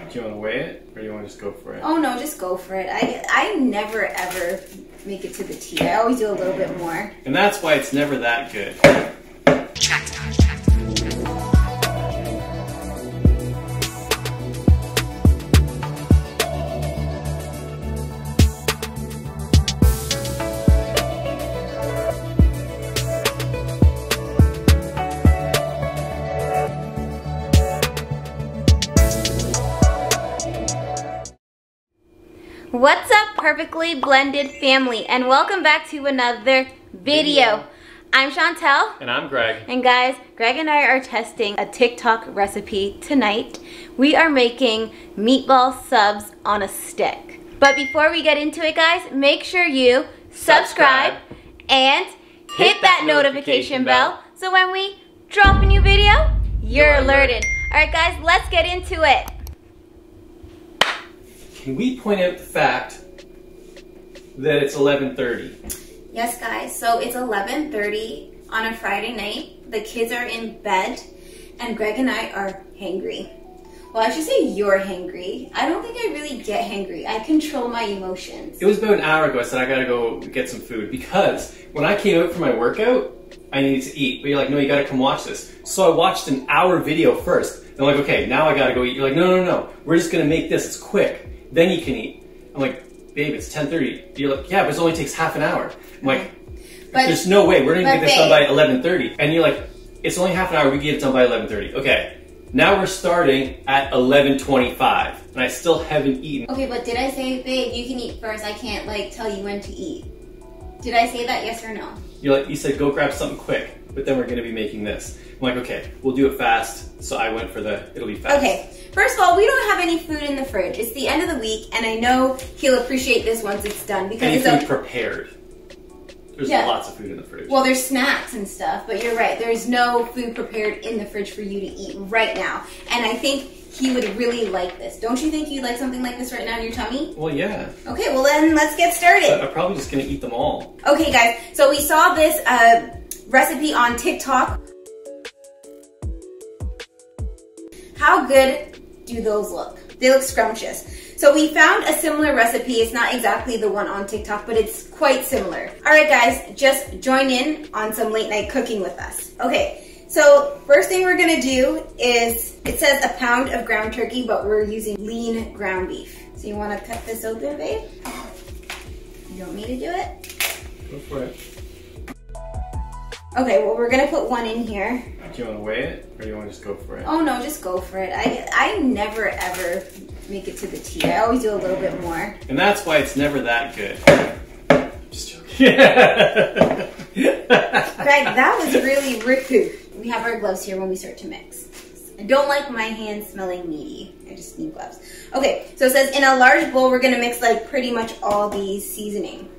Do you want to weigh it, or do you want to just go for it? Oh no, just go for it. I never ever make it to the T. I always do a little bit more. And that's why it's never that good. What's up, perfectly blended family, and welcome back to another video. I'm Chantel. And I'm Greg. And guys, Greg and I are testing a TikTok recipe tonight. We are making meatball subs on a stick. But before we get into it, guys, make sure you subscribe and hit that notification bell so when we drop a new video, you're alerted. Alright guys, let's get into it. Can we point out the fact that it's 11:30? Yes guys, so it's 11:30 on a Friday night. The kids are in bed and Greg and I are hangry. Well, I should say you're hangry. I don't think I really get hangry. I control my emotions. It was about an hour ago I said I gotta go get some food because when I came out for my workout, I needed to eat. But you're like, no, you gotta come watch this. So I watched an hour video first. I'm like, okay, now I gotta go eat. You're like, no. We're just gonna make this, it's quick. Then you can eat. I'm like, babe, it's 10:30. You're like, yeah, but it only takes half an hour. I'm like, there's no way. We're gonna get this done by 11:30. And you're like, it's only half an hour. We can get it done by 11:30. Okay. Now we're starting at 11:25, and I still haven't eaten. Okay, but did I say, babe, you can eat first? I can't like tell you when to eat. Did I say that? Yes or no? You're like, you said go grab something quick, but then we're gonna be making this. I'm like, okay, we'll do it fast. So I went for it'll be fast. Okay. First of all, we don't have any food in the fridge. It's the end of the week, and I know he'll appreciate this once it's done because it's prepared. There's lots of food in the fridge. Well, there's snacks and stuff, but you're right. There's no food prepared in the fridge for you to eat right now. And I think he would really like this. Don't you think you'd like something like this right now in your tummy? Well, yeah. Okay, well then let's get started. I'm probably just gonna eat them all. Okay, guys. So we saw this recipe on TikTok. How good do those look? They look scrumptious. So we found a similar recipe. It's not exactly the one on TikTok, but it's quite similar. All right, guys, just join in on some late night cooking with us. Okay, so first thing we're gonna do is, it says a pound of ground turkey, but we're using lean ground beef. So you wanna cut this open, babe? You want me to do it? Go for it. Okay, well, we're gonna put one in here. Do you want to weigh it, or do you want to just go for it? Oh no, just go for it. I never ever make it to the T. I always do a little bit more. And that's why it's never that good. Just joking. Greg, that was really rude. We have our gloves here when we start to mix. I don't like my hands smelling meaty. I just need gloves. Okay, so it says in a large bowl, we're gonna mix like pretty much all these seasoning.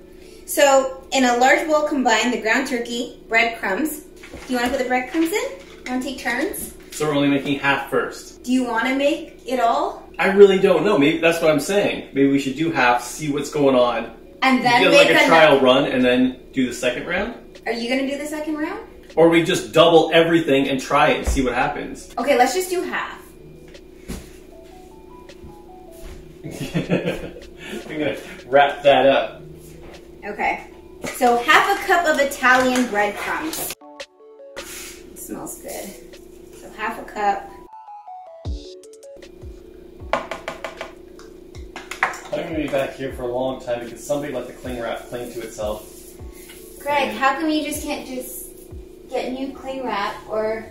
So in a large bowl, combine the ground turkey, breadcrumbs. Do you want to put the breadcrumbs in? Want to take turns? So we're only making half first. Do you want to make it all? I really don't know. Maybe that's what I'm saying. Maybe we should do half, see what's going on. And then get like a trial run and then do the second round? Are you going to do the second round? Or we just double everything and try it and see what happens. Okay, let's just do half. I'm going to wrap that up. Okay. So half a cup of Italian breadcrumbs. It smells good. So half a cup. I'm going to be back here for a long time because somebody let the cling wrap cling to itself. Greg, how come you can't just get new cling wrap or...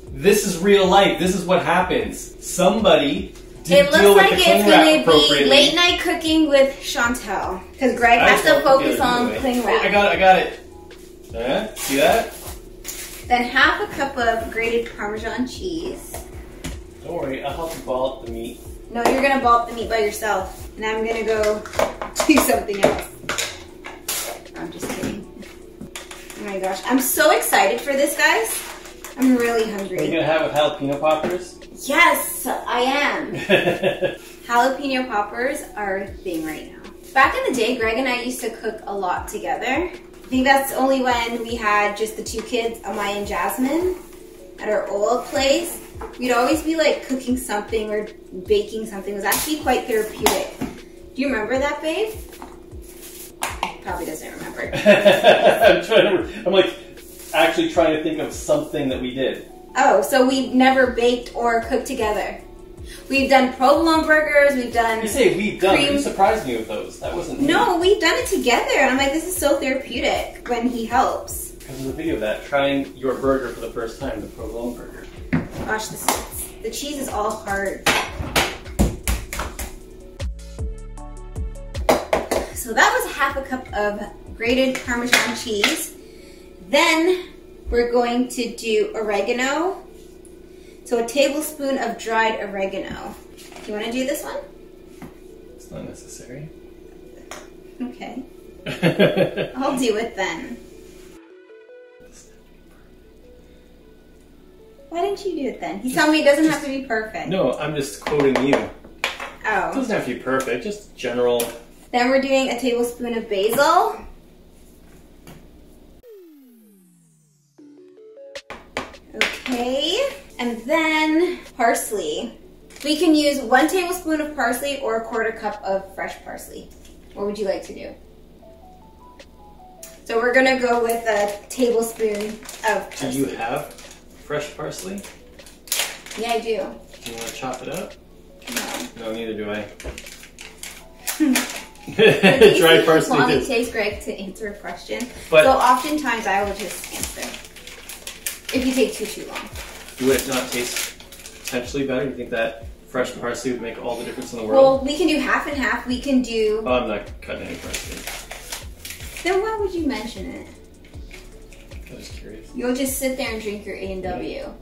This is real life. This is what happens. Somebody didn't deal with the cling wrap appropriately. It looks like it's going to be late night cooking with Chantel. Because Greg has to focus on cling wrap. I got it. Yeah, see that? Then half a cup of grated Parmesan cheese. Don't worry, I'll help you ball up the meat. No, you're going to ball up the meat by yourself. And I'm going to go do something else. I'm just kidding. Oh my gosh. I'm so excited for this, guys. I'm really hungry. Are you going to have jalapeno poppers? Yes, I am. Jalapeno poppers are a thing right now. Back in the day, Greg and I used to cook a lot together. I think that's only when we had just the two kids, Amaya and Jasmine, at our old place. we'd always be like cooking something or baking something. It was actually quite therapeutic. Do you remember that, babe? Probably doesn't remember. I'm like actually trying to think of something that we did. Oh, so we never baked or cooked together. We've done provolone burgers, we've done... You say we've done, but you surprised me with those. That wasn't me. No, we've done it together, and I'm like, this is so therapeutic when he helps. Because there's a video of that, trying your burger for the first time, the provolone burger. Gosh, the cheese is all hard. So that was half a cup of grated Parmesan cheese. Then we're going to do oregano. So a tablespoon of dried oregano. Do you want to do this one? It's not necessary. Okay. I'll do it then. Why didn't you do it then? He's telling me it doesn't have to be perfect. No, I'm just quoting you. Oh. It doesn't have to be perfect, just general. Then we're doing a tablespoon of basil. Okay. And then parsley. We can use 1 tablespoon of parsley or a 1/4 cup of fresh parsley. What would you like to do? So we're gonna go with a tablespoon of parsley. Do you have fresh parsley? Yeah, I do. Do you want to chop it up? No. No, neither do I. Dry Dry parsley. parsley. How long it takes Greg to answer a question. But so oftentimes I will just answer. If you take too long. Would it not taste potentially better? You think that fresh parsley would make all the difference in the world? Well, we can do half and half. We can do... Oh, I'm not cutting any parsley. Then why would you mention it? I'm just curious. You'll just sit there and drink your A&W. Yeah.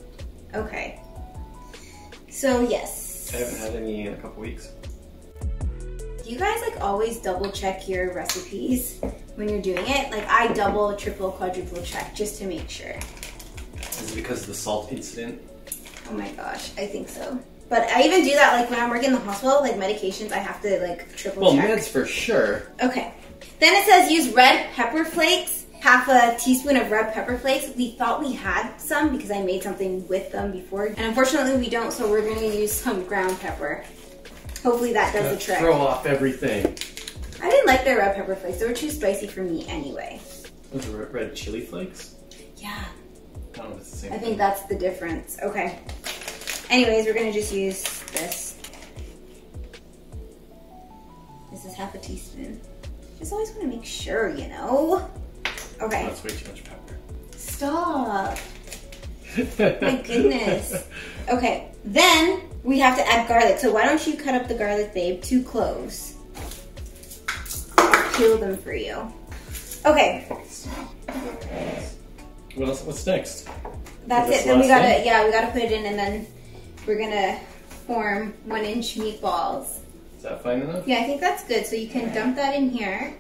Okay. So, yes. I haven't had any in a couple weeks. Do you guys like always double check your recipes when you're doing it? Like I double, triple, quadruple check just to make sure. Is it because of the salt incident? Oh my gosh, I think so. But I even do that like when I'm working in the hospital, like medications, I have to like triple check. Well, meds for sure. Okay. Then it says use red pepper flakes, half a teaspoon of red pepper flakes. We thought we had some because I made something with them before. And unfortunately we don't, so we're gonna use some ground pepper. Hopefully that does the trick. Throw off everything. I didn't like the red pepper flakes. They were too spicy for me anyway. Those are red chili flakes? Yeah. I don't know if it's the same I thing. think that's the difference. Okay. Anyways, we're gonna just use this. This is half a teaspoon. Just always want to make sure, you know? Okay. That's way too much pepper. Stop. My goodness. Okay, then we have to add garlic. So why don't you cut up the garlic, babe? 2 cloves. I'll peel them for you. Okay. What else? What's next? That's it. Then we gotta put it in, and then we're gonna form 1-inch meatballs. Is that fine enough? Yeah, I think that's good. So you can dump that in here,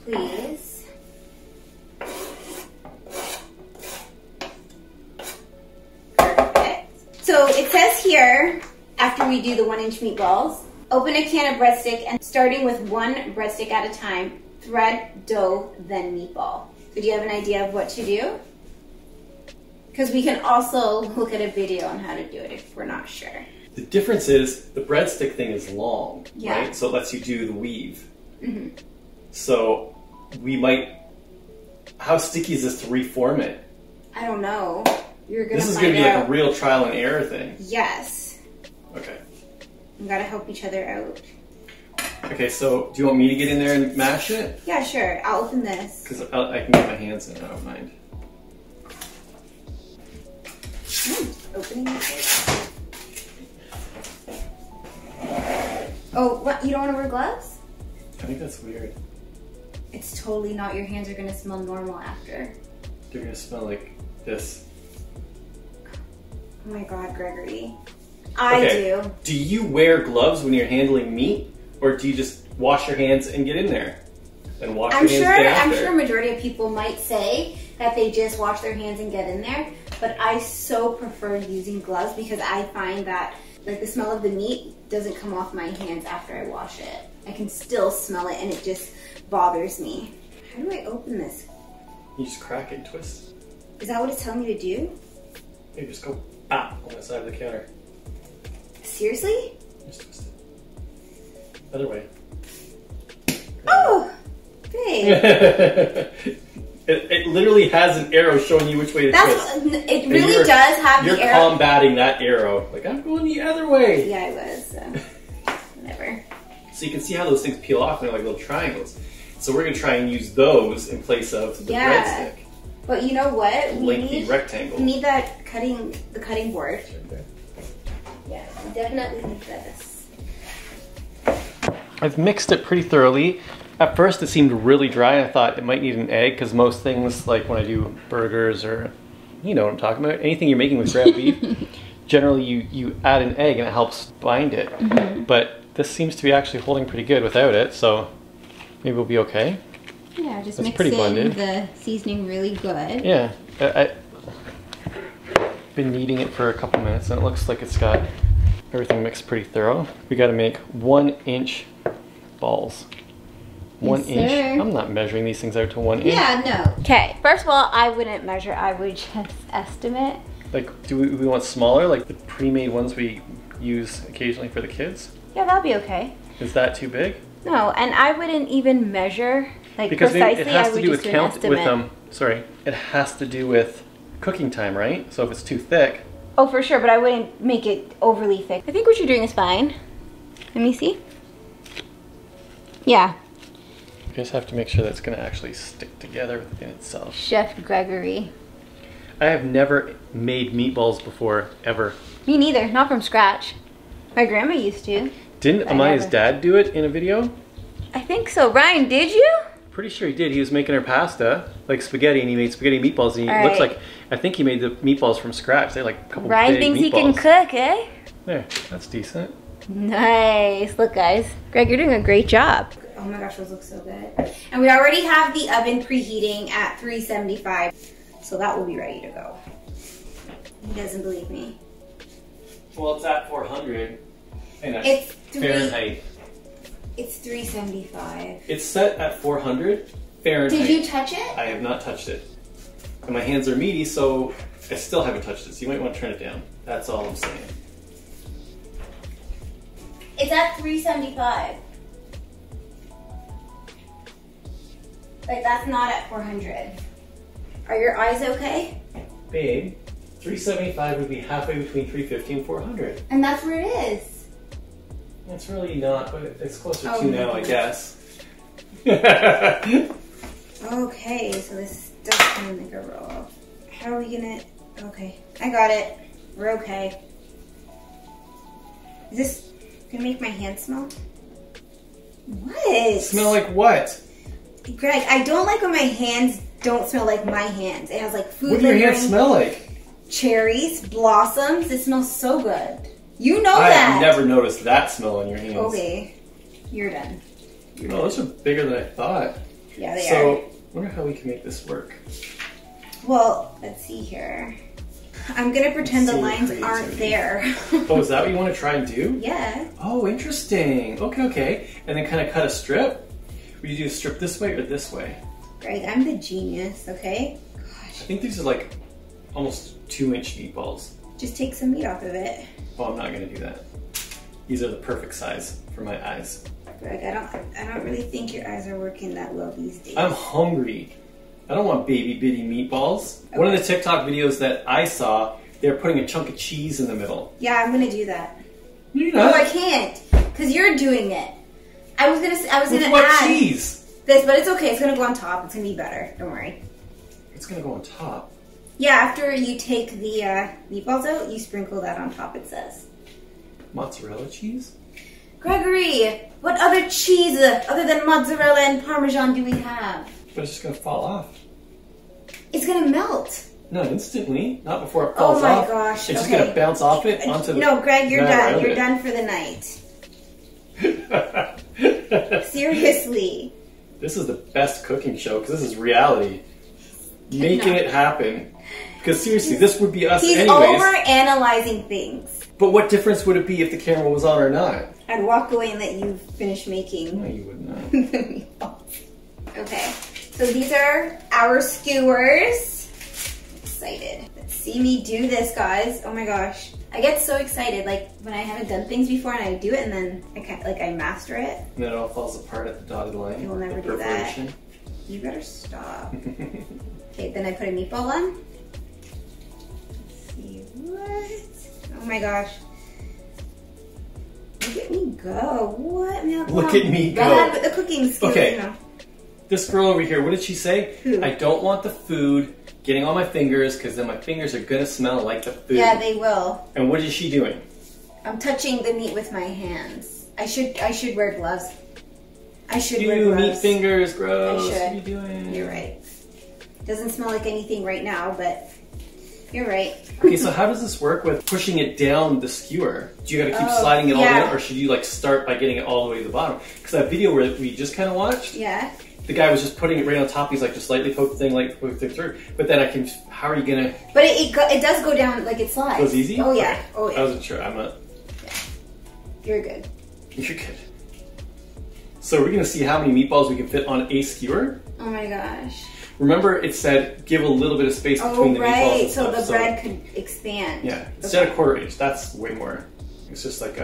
please. Perfect. So it says here, after we do the 1-inch meatballs, open a can of breadstick and starting with 1 breadstick at a time, thread, dough, then meatball. So do you have an idea of what to do? Because we can also look at a video on how to do it if we're not sure. The difference is the breadstick thing is long, Yeah. right? So it lets you do the weave. Mm-hmm. So we might... How sticky is this to reform it? I don't know. You're gonna This is find going to be out. like a real trial and error thing. Yes. Okay. We gotta help each other out. Okay, so do you want me to get in there and mash it? Yeah, sure. I'll open this. Because I can get my hands in it, I don't mind. Opening it. Oh, what? You don't want to wear gloves? I think that's weird. It's totally not. Your hands are gonna smell normal after. They're going to smell like this. Oh my God, Gregory. I do. Do you wear gloves when you're handling meat? Or do you just wash your hands and get in there? And wash your hands get after? I'm sure a majority of people might say that they just wash their hands and get in there. But I so prefer using gloves because I find that like the smell of the meat doesn't come off my hands after I wash it. I can still smell it and it just bothers me. How do I open this? You just crack it and twist. Is that what it's telling me to do? You just go Ah, on the side of the counter. Seriously? Just twist it. Other way. Oh, babe. It literally has an arrow showing you which way to twist. It really does have the arrow. You're combating that arrow. Like, I'm going the other way. Yeah, I was. So. Whatever. So you can see how those things peel off. They're like little triangles. So we're going to try and use those in place of the breadstick. But you know what? Lengthy rectangle. We need that cutting board. Right there. Yeah, we definitely need this. I've mixed it pretty thoroughly. At first it seemed really dry. I thought it might need an egg because most things, like when I do burgers or, you know what I'm talking about, anything you're making with ground beef, generally you add an egg and it helps bind it. Mm-hmm. But this seems to be actually holding pretty good without it, so maybe we'll be okay. Yeah, just That's mix pretty in blended. the seasoning really good. Yeah, I've been kneading it for a couple minutes and it looks like it's got everything mixed pretty thorough. We got to make 1-inch balls. 1 inch. Sir. I'm not measuring these things out to 1 inch. Yeah, no. Okay, first of all, I wouldn't measure. I would just estimate. Like, do we want smaller, like the pre-made ones we use occasionally for the kids? Yeah, that'll be okay. Is that too big? No, and I wouldn't even measure like because precisely. It has I to would do just with do an estimate. sorry, it has to do with cooking time, right? So if it's too thick. Oh, for sure, but I wouldn't make it overly thick. I think what you're doing is fine. Let me see. Yeah. You just have to make sure that's going to actually stick together within itself. Chef Gregory. I have never made meatballs before, ever. Me neither, not from scratch. My grandma used to. Didn't Amaya's dad do it in a video? I think so. Ryan, did you? Pretty sure he did. He was making her pasta, like spaghetti, and he made spaghetti meatballs. And he looks like, I think he made the meatballs from scratch. They're like a couple Ryan big thinks meatballs. he can cook, eh? There, that's decent. Nice. Look, guys. Greg, you're doing a great job. Oh my gosh, those look so good. And we already have the oven preheating at 375, so that will be ready to go. He doesn't believe me. Well, it's at 400. And that's it's Fahrenheit. It's 375. It's set at 400 Fahrenheit. Did you touch it? I have not touched it. And my hands are meaty, so I still haven't touched it. So you might want to turn it down. That's all I'm saying. It's at 375. Like, that's not at 400. Are your eyes okay? Babe, 375 would be halfway between 350 and 400. And that's where it is. It's really not, but it's closer Oh, to now, I guess. Okay, so this does kind of make a roll. How are we gonna... Okay, I got it. We're okay. Is this gonna make my hand smell? What? Smell like what? Greg, I don't like when my hands don't smell like my hands. It has like food. What do your hands smell like? Cherries, blossoms. It smells so good. You know I that. have never noticed that smell on your hands. Okay, you're done. No, those are bigger than I thought. Yeah, they are. So, I wonder how we can make this work. Well, let's see here. I'm gonna pretend the lines aren't there. Oh, is that what you want to try and do? Yeah. Oh, interesting. Okay, okay. And then kind of cut a strip? Would you do a strip this way or this way? Greg, I'm the genius, okay? I think these are like almost 2-inch meatballs. Just take some meat off of it. Oh, I'm not gonna do that. These are the perfect size for my eyes. Greg, I don't really think your eyes are working that well these days. I'm hungry. I don't want baby bitty meatballs. Okay. One of the TikTok videos that I saw, they're putting a chunk of cheese in the middle. Yeah, I'm gonna do that. You're not. No, I can't, cause you're doing it. I was gonna what add cheese? This, but it's okay. It's gonna go on top. It's gonna be better. Don't worry. It's gonna go on top. Yeah, after you take the meatballs out, you sprinkle that on top. It says. Mozzarella cheese? Gregory, what other cheese other than mozzarella and Parmesan do we have? But it's just gonna fall off. It's gonna melt. Not instantly. Not before it falls off. Oh my gosh. It's just gonna bounce off it onto the... No, Greg, you're done. You're done for the night. Seriously. This is the best cooking show because this is reality. Making it happen. Because seriously, this would be us anyways. He's over-analyzing things. But what difference would it be if the camera was on or not? I'd walk away and let you finish making. No, you would not. The meatballs. Okay, so these are our skewers. I'm excited. Let's see me do this, guys. Oh my gosh. I get so excited, like when I haven't done things before and I do it and then I can't, like I master it. And then it all falls apart at the dotted line. You will never do that. You better stop. Okay, then I put a meatball on. Let's see, what? Oh my gosh. Look at me go. What? Look at me go. Bad with the cooking skills, okay. you know. This girl over here, what did she say? Who? I don't want the food getting on my fingers because then my fingers are gonna smell like the food. Yeah, they will. And what is she doing? I'm touching the meat with my hands. I should wear gloves. I should wear gloves. Meat fingers, gross. I should. What are you doing? You're right. Doesn't smell like anything right now, but you're right. Okay, so how does this work with pushing it down the skewer? Do you gotta keep sliding it all in, or should you like start by getting it all the way to the bottom? Because that video where we just kind of watched, yeah, the guy was just putting it right on top. He's like, just lightly poke the thing, like poke it through. But then I can. How are you gonna? But it does go down like it slides. Goes easy. Oh yeah. Okay. Oh yeah. I wasn't sure. I'm not. Yeah. You're good. You're good. So we're gonna see how many meatballs we can fit on a skewer. Oh my gosh. Remember, it said give a little bit of space between the meatballs and so stuff. the bread could expand. Yeah, instead of 1/4 inch, that's way more. It's just like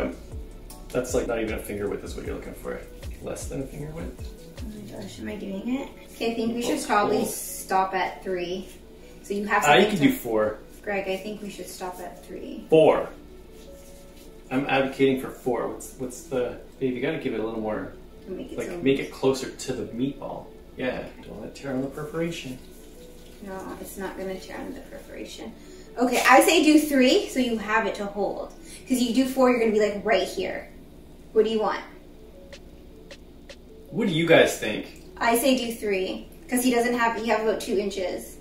that's like not even a finger width is what you're looking for. Less than a finger width. Oh my gosh, am I doing it? Okay, I think we should probably stop at 3. So you have something. You can do 4. Greg, I think we should stop at 3. 4. I'm advocating for 4. What's the babe? You gotta give it a little more. Make it closer to the meatball. Yeah, don't let it tear on the perforation. No, it's not going to tear on the perforation. Okay, I say do 3 so you have it to hold. Because you do 4, you're going to be like right here. What do you want? What do you guys think? I say do 3 because you have about 2 inches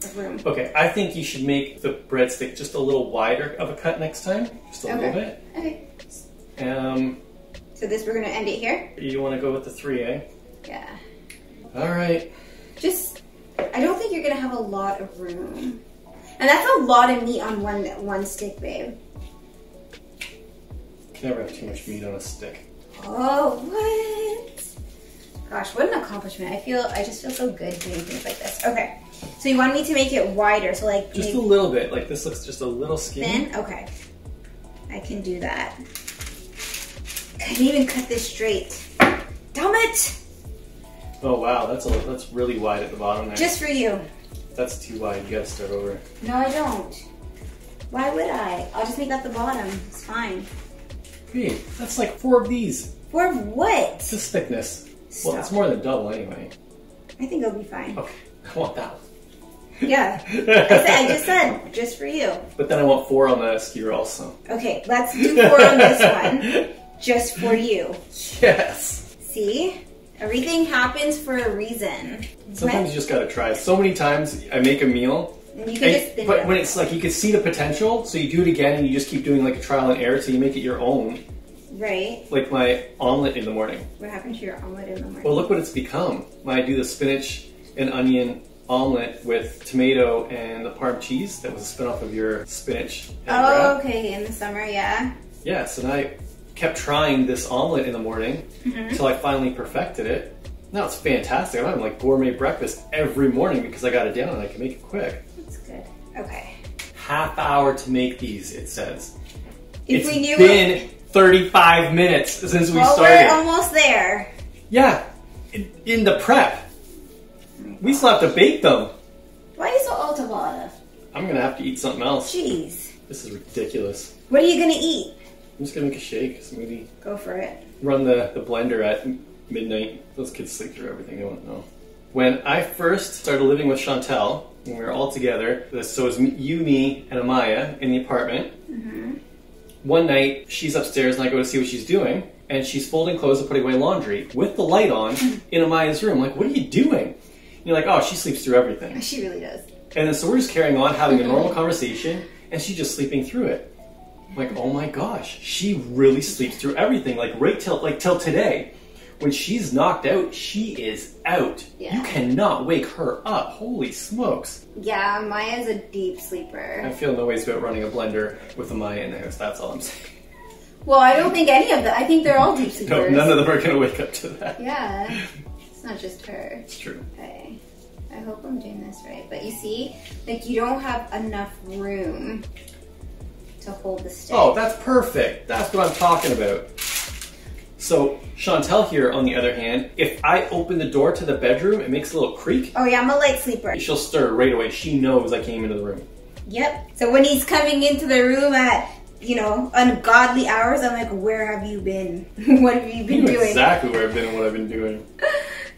of room. Okay, I think you should make the breadstick just a little wider of a cut next time. Just a little bit. Okay. So this, we're going to end it here? You want to go with the 3, eh? Yeah. All right. I don't think you're going to have a lot of room. And that's a lot of meat on one stick, babe. You can never have too much meat on a stick. Oh, what? Gosh, what an accomplishment. I just feel so good doing things like this. Okay. So you want me to make it wider, so like just a little bit. Like this looks just a little skinny. Thin? Okay. I can do that. I can even cut this straight. Damn it! Oh wow, that's really wide at the bottom there. Just for you. That's too wide. You gotta start over. No, I don't. Why would I? I'll just make that the bottom. It's fine. Hey, that's like 4 of these. 4 of what? This thickness. Stop. Well, it's more than double anyway. I think it'll be fine. Okay, I want that one. Yeah. I just said, just for you. But then I want 4 on the skewer also. Okay, let's do 4 on this one. Just for you. Yes. See? Everything happens for a reason. Sometimes you just gotta try. So many times I make a meal, and you can just thin but it when it's like you can see the potential, so you do it again and you just keep doing like a trial and error till you make it your own. Right. Like my omelet in the morning. What happened to your omelet in the morning? Well, look what it's become. When I do the spinach and onion omelet with tomato and the Parm cheese, that was a spin-off of your spinach. Oh, okay, in the summer, yeah. Yeah, so then I kept trying this omelet in the morning until I finally perfected it. Now it's fantastic. I'm having like gourmet breakfast every morning because I got it down and I can make it quick. That's good. Okay. Half hour to make these, it says. If we knew been 35 minutes since we started. We're almost there. Yeah, in the prep. We still have to bake them. Why are you so ultraviolet? I'm gonna have to eat something else. Jeez. This is ridiculous. What are you gonna eat? I'm just gonna make a shake, smoothie. Go for it. Run the blender at midnight. Those kids sleep through everything, they won't know. When I first started living with Chantel, when we were all together, so it was you, me, and Amaya in the apartment. One night, she's upstairs and I go to see what she's doing, and she's folding clothes and putting away laundry with the light on in Amaya's room. I'm like, what are you doing? And you're like, oh, she sleeps through everything. She really does. And then so we're just carrying on, having a normal conversation, and she's just sleeping through it. I'm like, oh my gosh, she really sleeps through everything, like right till today. When she's knocked out, she is out. Yeah. You cannot wake her up. Holy smokes. Yeah, Maya's a deep sleeper. I feel no ways about running a blender with a Maya in the house. That's all I'm saying. Well, I don't think any of them. I think they're all deep sleepers. No, none of them are going to wake up to that. Yeah. It's not just her. It's true. Okay. I hope I'm doing this right. But you see, like you don't have enough room to hold the stick. Oh, that's perfect. That's what I'm talking about. So Chantel here, on the other hand, if I open the door to the bedroom, it makes a little creak. Oh yeah, I'm a light sleeper. She'll stir right away. She knows I came into the room. Yep. So when he's coming into the room at, you know, ungodly hours, I'm like, where have you been? What have you been doing? Exactly where I've been and what I've been doing.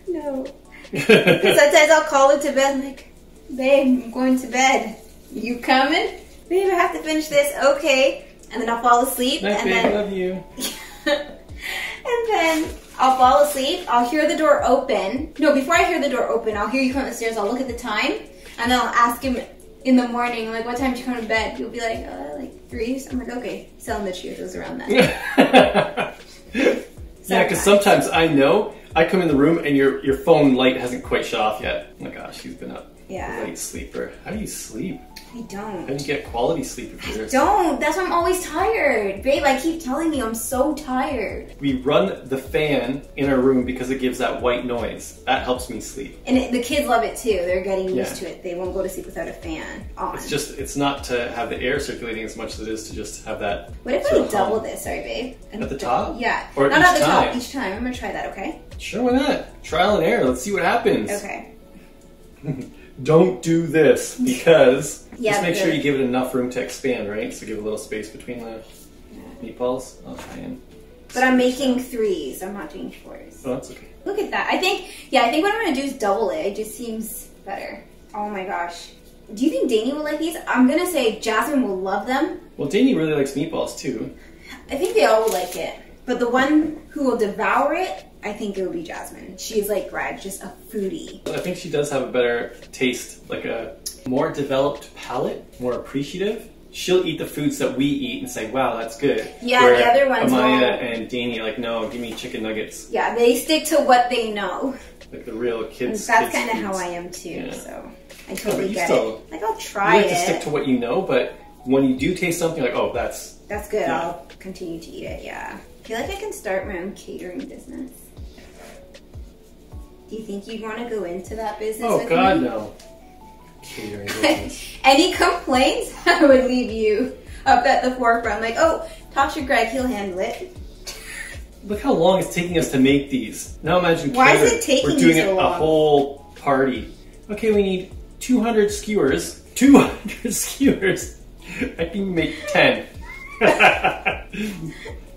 No. Because sometimes I'll call her to bed, I'm like, babe, I'm going to bed. You coming? Babe, I have to finish this. Okay. And then I'll fall asleep. Night, and babe, then love you. And then I'll fall asleep. I'll hear the door open. No, before I hear the door open, I'll hear you come upstairs. I'll look at the time, and then I'll ask him in the morning, like, what time did you come to bed? He'll be like 3. So I'm like, okay, selling the truth. It was around that. Yeah, because sometimes I know I come in the room and your phone light hasn't quite shut off yet. Oh my gosh, she's been up. Yeah. Light sleeper. How do you sleep? I don't. How do you get quality sleep if you're... Don't. That's why I'm always tired. Babe, I keep telling you I'm so tired. We run the fan in our room because it gives that white noise. That helps me sleep. And the kids love it too. They're getting used to it. They won't go to sleep without a fan on. It's not to have the air circulating as much as it is to just have that... What if I double this, sorry babe? At the top? Yeah. Or not each at the time? top, each time. I'm going to try that, okay? Sure, why not? Trial and error. Let's see what happens. Okay. Don't do this because Yeah, just make sure you give it enough room to expand, right? So give a little space between the meatballs. I'll try and... But I'm making 3s. I'm not doing 4s. Oh, that's okay. Look at that. I think what I'm going to do is double it. It just seems better. Oh my gosh. Do you think Danny will like these? I'm going to say Jasmine will love them. Well, Danny really likes meatballs too. I think they all will like it. But the one who will devour it, I think it will be Jasmine. She's like Greg, just a foodie. I think she does have a better taste, like a more developed palate, more appreciative. She'll eat the foods that we eat and say, wow, that's good. Yeah, where the other ones Amaya and Danny are like, no, give me chicken nuggets. Yeah, they stick to what they know. Like the real kids. And that's kind of how I am too, so I totally get it. Like, I'll try you like to stick to what you know, but when you do taste something, like, oh, that's good, yeah. I'll continue to eat it, yeah. I feel like I can start my own catering business. Do you think you'd want to go into that business with me? Oh, God, no. Catering business. Any complaints? I would leave you up at the forefront. Like, oh, talk to Greg, he'll handle it. Look how long it's taking us to make these. Now imagine Why is it taking we're doing so long? a whole party. Okay, we need 200 skewers. 200 skewers. I can make 10.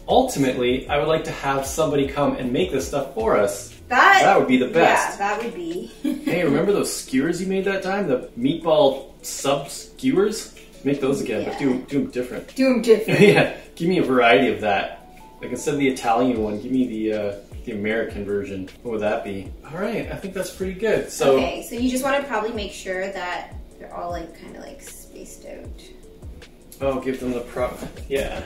Ultimately, I would like to have somebody come and make this stuff for us. That would be the best. Yeah, that would be. Hey, remember those skewers you made that time? The meatball sub skewers? Make those again, but do them different. Do them different. Yeah, give me a variety of that. Like instead of the Italian one, give me the American version. What would that be? All right, I think that's pretty good. So okay, so you just want to probably make sure that they're all like kind of like spaced out. Oh, give them the yeah.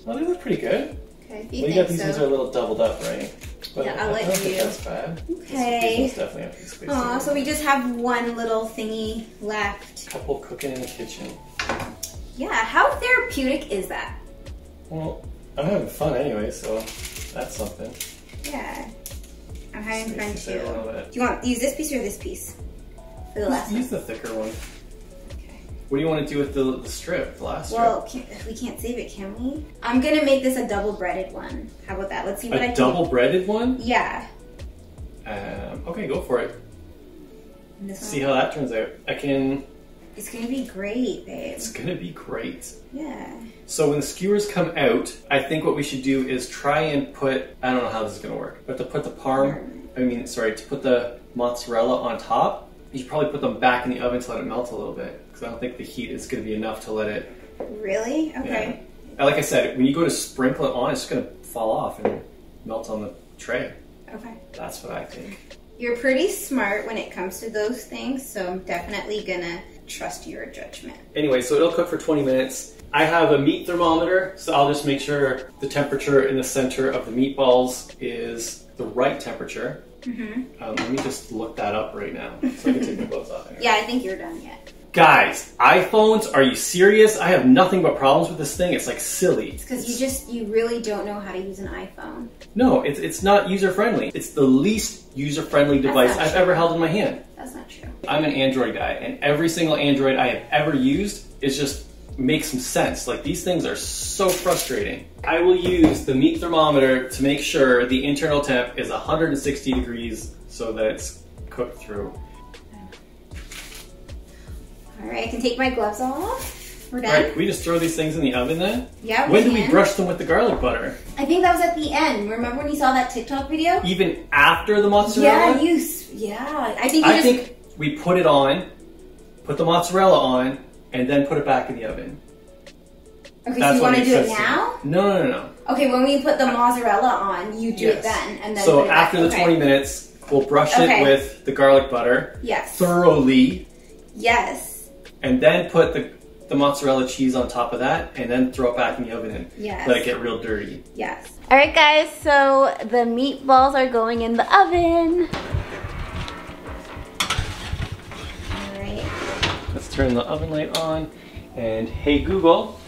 Well, they look pretty good. Okay, well, you got these ones are a little doubled up, right? But yeah, I'll let you. I don't think that's bad. Okay. These definitely have to be spaced Aw, out. so we just have one little thingy left. Couple cooking in the kitchen. Yeah, how therapeutic is that? Well, I'm having fun anyway, so that's something. Yeah, I'm having fun too. Do you want to use this piece or this piece for the last one? Use the thicker one. Okay. What do you want to do with the strip, the last strip? Well, we can't save it, can we? I'm gonna make this a double breaded one. How about that? Let's see what I can. A double breaded one? Yeah. Okay, go for it. See how that turns out. It's gonna be great, babe. It's gonna be great. Yeah. So when the skewers come out, I think what we should do is try and put, I don't know how this is gonna work, but to put the to put the mozzarella on top, you should probably put them back in the oven to let it melt a little bit, because I don't think the heat is gonna be enough to let it... Really? Okay. Yeah. Like I said, when you go to sprinkle it on, it's just gonna fall off and melt on the tray. Okay. That's what I think. You're pretty smart when it comes to those things, so I'm definitely gonna trust your judgment. Anyway, so it'll cook for 20 minutes. I have a meat thermometer, so I'll just make sure the temperature in the center of the meatballs is the right temperature. Mm-hmm. Let me just look that up right now, so I can take my gloves off. Anyway. Yeah, I think you're done yet. Guys, iPhones, are you serious? I have nothing but problems with this thing. It's like silly. It's because you really don't know how to use an iPhone. No, it's not user-friendly. It's the least user-friendly device I've ever held in my hand. That's not true. I'm an Android guy, and every single Android I have ever used is just makes some sense. Like, these things are so frustrating. I will use the meat thermometer to make sure the internal temp is 160 degrees so that it's cooked through. All right, I can take my gloves off. We're done. All right, can we just throw these things in the oven then? Yeah, When do we brush them with the garlic butter? I think that was at the end. Remember when you saw that TikTok video? Even after the mozzarella? Yeah, I think we put it on, put the mozzarella on, and then put it back in the oven. Okay, so you want to do it now? No. Okay, when we put the mozzarella on, you do it then, and then so put it back. after the 20 minutes, we'll brush it with the garlic butter. Yes. Thoroughly. Yes. And then put the mozzarella cheese on top of that, and then throw it back in the oven and let it get real dirty. Yes. All right, guys, so the meatballs are going in the oven. All right. Let's turn the oven light on, and hey Google,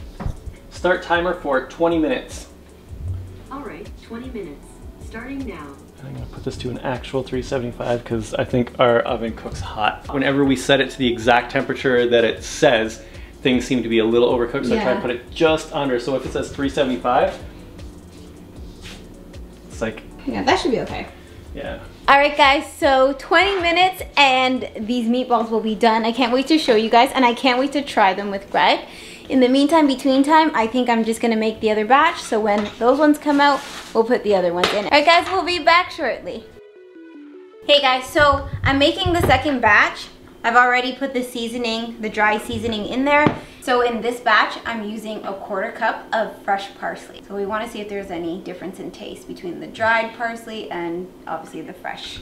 start timer for 20 minutes. All right, 20 minutes, starting now. I'm gonna put this to an actual 375 because I think our oven cooks hot. Whenever we set it to the exact temperature that it says, things seem to be a little overcooked, so I try to put it just under. So if it says 375, it's like... Yeah, that should be okay. Yeah. All right, guys, so 20 minutes and these meatballs will be done. I can't wait to show you guys, and I can't wait to try them with Greg. In the meantime, between time, I think I'm just gonna make the other batch, so when those ones come out, we'll put the other ones in. All right, guys, we'll be back shortly. Hey guys, so I'm making the second batch. I've already put the seasoning, the dry seasoning in there. So in this batch, I'm using a 1/4 cup of fresh parsley. So we wanna see if there's any difference in taste between the dried parsley and obviously the fresh.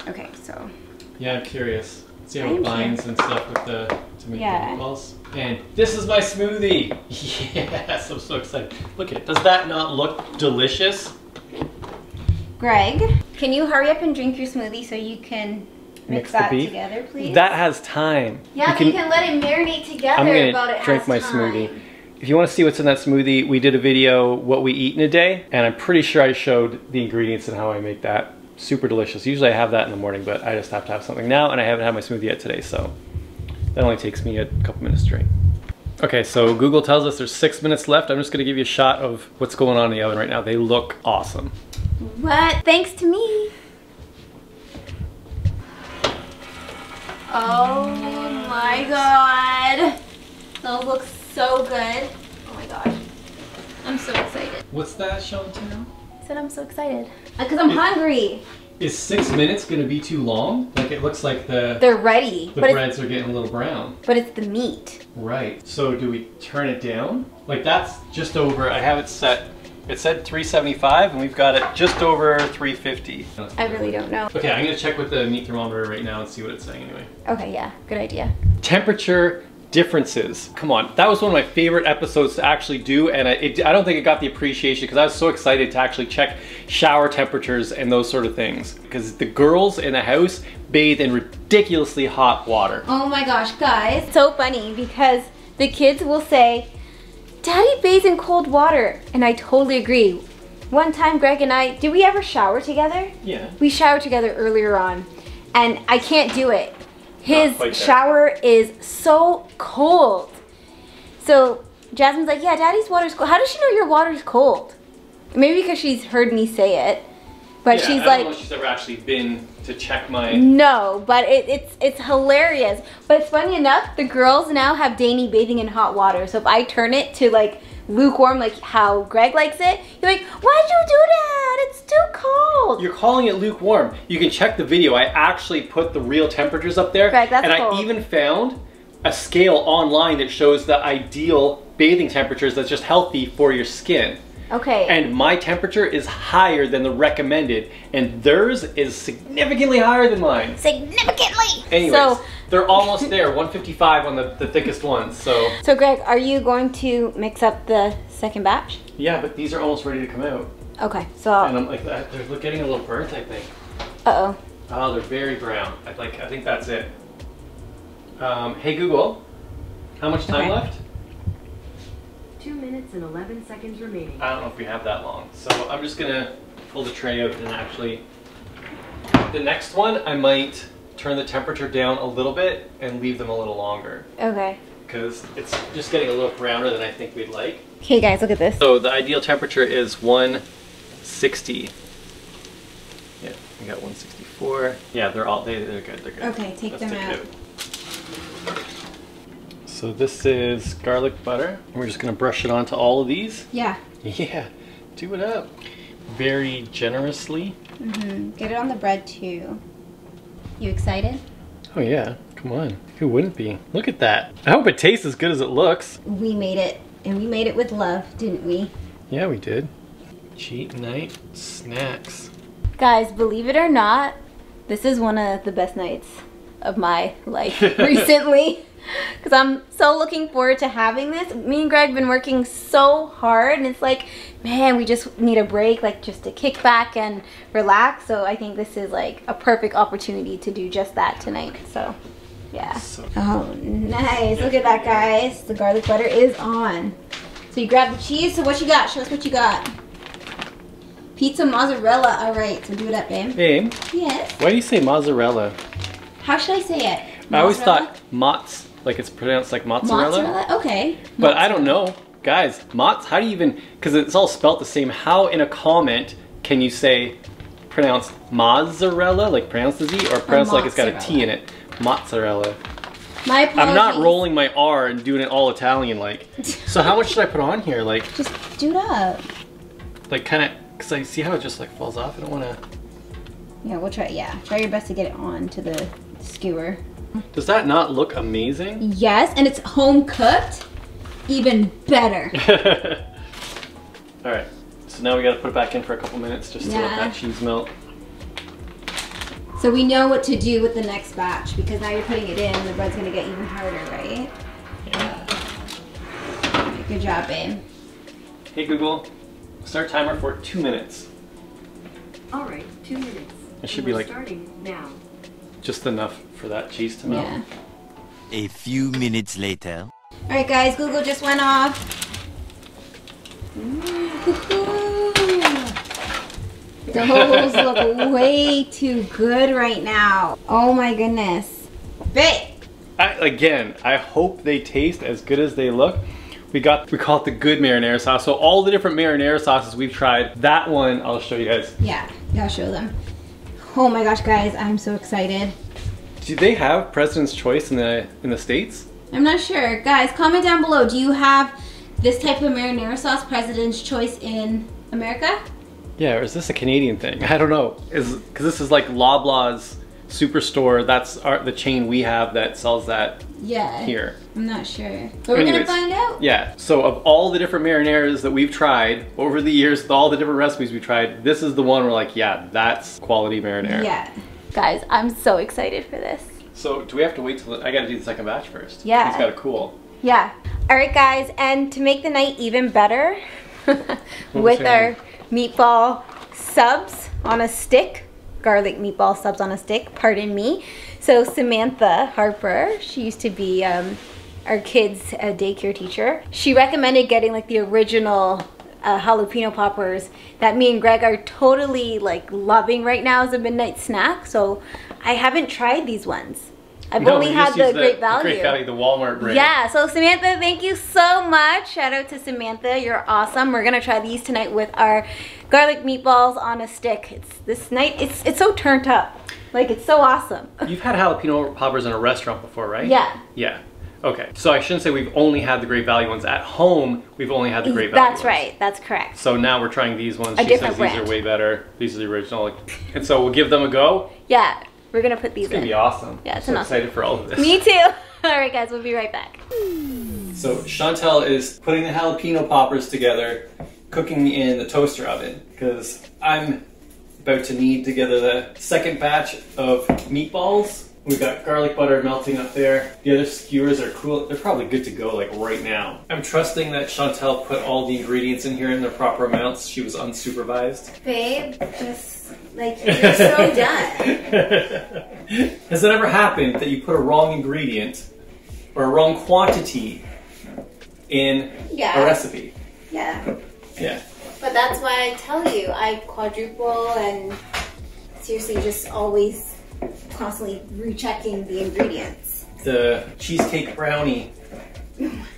Okay, so. Yeah, I'm curious. See how it binds and stuff with the tomato meatballs. And this is my smoothie. Yes, I'm so excited. Look at it. Does that not look delicious? Greg, can you hurry up and drink your smoothie so you can mix that together, please? That has time. Yeah, you can let it marinate together. I'm gonna drink my smoothie. If you want to see what's in that smoothie, we did a video, what we eat in a day, and I'm pretty sure I showed the ingredients and how I make that. Super delicious. Usually I have that in the morning, but I just have to have something now, and I haven't had my smoothie yet today, so that only takes me a couple minutes to drink. Okay, so Google tells us there's 6 minutes left. I'm just gonna give you a shot of what's going on in the oven right now. They look awesome. What? Thanks to me. Oh my god. Those look so good. Oh my gosh. I'm so excited. What's that, Chantal? I said I'm so excited. Because I'm hungry. Is 6 minutes gonna be too long? Like, it looks like they're ready. The breads are getting a little brown. But it's the meat. Right. So do we turn it down? Like, that's just over, I have it set, it said 375 and we've got it just over 350. I really don't know. Okay, I'm gonna check with the meat thermometer right now and see what it's saying anyway. Okay, yeah, good idea. Temperature differences. Come on, that was one of my favorite episodes to actually do, and I don't think it got the appreciation because I was so excited to actually check shower temperatures and those sort of things. Because the girls in the house bathe in ridiculously hot water. Oh my gosh, guys. It's so funny because the kids will say, Daddy bathes in cold water, and I totally agree. One time Greg and I, did we ever shower together? Yeah. We showered together earlier on, and I can't do it. His shower is so cold. So Jasmine's like, yeah, Daddy's water's cold. How does she know your water's cold? Maybe because she's heard me say it. But yeah, she's I like, don't know if she's ever actually been to check my... No, but it's hilarious. But it's funny enough, the girls now have Danny bathing in hot water. So if I turn it to like lukewarm, like how Greg likes it, you're like, why'd you do that? It's too cold. You're calling it lukewarm. You can check the video. I actually put the real temperatures up there. Greg, that's and cold. I even found a scale online that shows the ideal bathing temperatures that's just healthy for your skin. Okay. And my temperature is higher than the recommended, and theirs is significantly higher than mine. Significantly. Anyways, so, they're almost there, 155 on the thickest ones, so. So Greg, are you going to mix up the second batch? Yeah, but these are almost ready to come out. Okay, so. And I'm like, they're getting a little burnt, I think. Uh-oh. Oh, they're very brown. I think that's it. Hey Google, how much time left? 2 minutes and 11 seconds remaining. I don't know if we have that long. So I'm just gonna pull the tray out and actually, the next one I might turn the temperature down a little bit and leave them a little longer. Okay. Because it's just getting a little browner than I think we'd like. Okay guys, look at this. So the ideal temperature is 160. Yeah, we got 164. Yeah, they're good, they're good. Okay, take them out. So this is garlic butter. We're just gonna brush it onto all of these. Yeah. Yeah, do it up. Very generously. Get it on the bread too. You excited? Oh yeah, come on. Who wouldn't be? Look at that. I hope it tastes as good as it looks. We made it, and we made it with love, didn't we? Yeah, we did. Cheat night snacks. Guys, believe it or not, this is one of the best nights of my life recently. Because I'm so looking forward to having this. Me and Greg have been working so hard, and it's like, man, we just need a break, like just to kick back and relax. So I think this is like a perfect opportunity to do just that tonight. So yeah. Oh, nice. Look at that, guys. The garlic butter is on. So you grab the cheese. So what you got? Show us what you got. Pizza mozzarella. All right, so do it up, babe. Babe? Yes? Why do you say mozzarella? How should I say it? I always thought mozz, like it's pronounced like mozzarella. Mozzarella? Okay. But I don't know. Guys, mozz, how do you even, because it's all spelt the same, how in a comment can you say pronounce mozzarella, like pronounce the Z, or pronounce like it's got a T in it? Mozzarella. My apologies. I'm not rolling my R and doing it all Italian like. So how much should I put on here? Like, just do it up. Like kind of, because I see how it just like falls off. I don't want to. Yeah, we'll try. Yeah, try your best to get it on to the skewer. Does that not look amazing? Yes, and it's home cooked. Even better. All right, so now we got to put it back in for a couple minutes just to let that cheese melt. So we know what to do with the next batch because now you're putting it in and the bread's gonna get even harder, right? Yeah. Good job, babe. Hey Google, start timer for 2 minutes. All right, 2 minutes. It should be like starting now. Just enough for that cheese to melt. Yeah. A few minutes later. All right, guys, Google just went off. Those look way too good right now. Oh my goodness. Babe. Again, I hope they taste as good as they look. We call it the good marinara sauce. So all the different marinara sauces we've tried, that one I'll show you guys. Yeah, I'll show them. Oh my gosh, guys, I'm so excited. Do they have President's Choice in the States? I'm not sure. Guys, comment down below. Do you have this type of marinara sauce, President's Choice, in America? Yeah, or is this a Canadian thing? I don't know. Because this is like Loblaws Superstore. That's the chain we have that sells that here. I'm not sure. But we're going to find out. Yeah, so of all the different marinaras that we've tried over the years, with all the different recipes we've tried, this is the one we're like, yeah, that's quality marinara. Yeah. Guys, I'm so excited for this. So do we have to wait till I got to do the second batch first? Yeah. It's got to cool. Yeah. All right, guys, and to make the night even better, with our meatball subs on a stick, garlic meatball subs on a stick, pardon me. So Samantha Harper, she used to be our kids' daycare teacher. She recommended getting like the original jalapeno poppers that me and Greg are totally like loving right now as a midnight snack. So I haven't tried these ones. I've only had the Great Value. The Great Value, the Walmart brand. Yeah, so Samantha, thank you so much. Shout out to Samantha, you're awesome. We're gonna try these tonight with our garlic meatballs on a stick. It's so turned up. Like, it's so awesome. You've had jalapeno poppers in a restaurant before, right? Yeah. Yeah. Okay, so I shouldn't say we've only had the Great Value ones. At home, we've only had the Great Value ones. That's right, that's correct. So now we're trying these ones. A different brand. These are way better. These are the original. And so we'll give them a go. Yeah, we're gonna put these in. It's gonna be awesome. Yeah, it's so awesome. excited for all of this. Me too. All right, guys, we'll be right back. So Chantel is putting the jalapeno poppers together, cooking in the toaster oven, because I'm about to knead together the second batch of meatballs. We've got garlic butter melting up there. The other skewers are cool. They're probably good to go like right now. I'm trusting that Chantel put all the ingredients in here in their proper amounts. She was unsupervised. Babe, just like, you're so done. Has it ever happened that you put a wrong ingredient or wrong quantity in a recipe. Yeah. Yeah. But that's why I tell you, I quadruple and seriously just always constantly rechecking the ingredients. The cheesecake brownie